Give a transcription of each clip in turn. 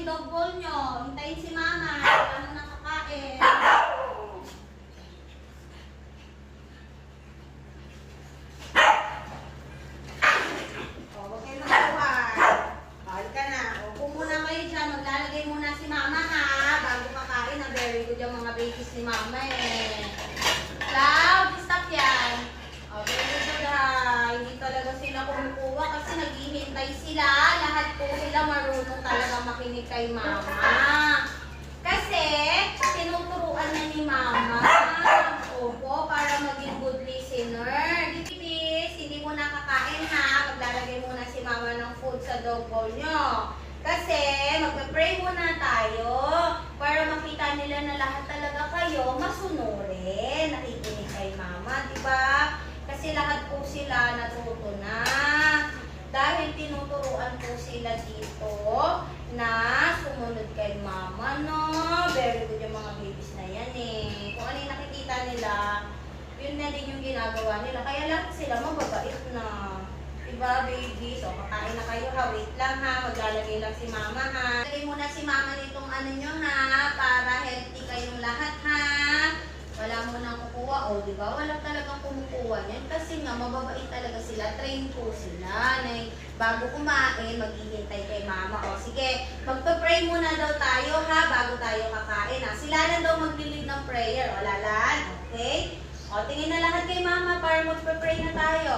dog bowl nyo. Hintayin si mama. Wala nang nakakain. O, huwag kayo magkawan. Balik ka na. Upo muna kayo dyan. Maglalagay muna si mama ha. Bago kakain. Very good yung mga babies ni mama eh. Cloud, stop yan. O, very good ha. Hindi talaga sila kumukuha kasi naghihintay sila. Lahat po sila marunong talaga makinig kay mama. Kasi, tinuturuan na ni mama. Opo, para maging good listener. Babies, hindi mo nakakain ha. Maglalagay muna si mama ng food sa dog bowl nyo. Kasi, magpe-pray muna tayo para makita nila na lahat talaga kayo masunurin. Nakikinig kay mama, diba? Kasi lahat po sila natuto na. Dahil tinuturuan po sila dito na sumunod kay mama, no? Very good yung mga babies na yan eh. Kung ano yung nakikita nila, yun na din yung ginagawa nila. Kaya lahat sila mababait na. Diba, babies? So, kakain na kayo ha. Wait lang ha. Maglalagay lang si mama ha. Lagay muna si mama nitong ano nyo ha. Para healthy kayong lahat ha. Wala mo nang kukuha. O, diba? Wala talagang kumukuha yan. Kasi nga, mababait talaga sila. Train po sila. Na bago kumain, maghihintay kay mama. O, sige. Magpa-pray muna daw tayo ha. Bago tayo kakain ha. Sila lang daw maglilid ng prayer. O, lalan. Okay? O, tingin na lahat kay mama para magpa-pray na tayo.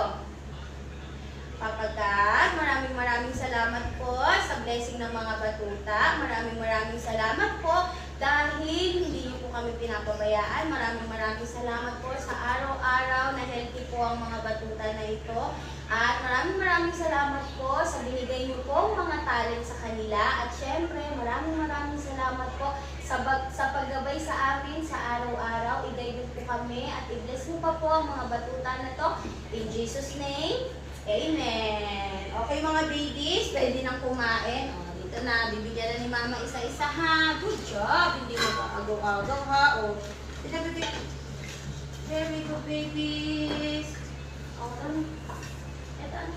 Papa God, maraming salamat po sa blessing ng mga batuta. Maraming salamat po dahil hindi niyo po kami pinapabayaan. Maraming salamat po sa araw-araw na healthy po ang mga batuta na ito. At maraming salamat po sa binigay niyo pong mga talent sa kanila. At syempre, maraming salamat po sa paggabay sa amin sa araw-araw. I-guide po kami at i-bless niyo pa po ang mga batuta na to. In Jesus' name, Amen. Okay mga babies, pwede nang kumain. O, dito na, bibigyan na ni mama isa-isa ha. Good job. Hindi mo agaw-agaw ha. O, very good babies. O, ito ano.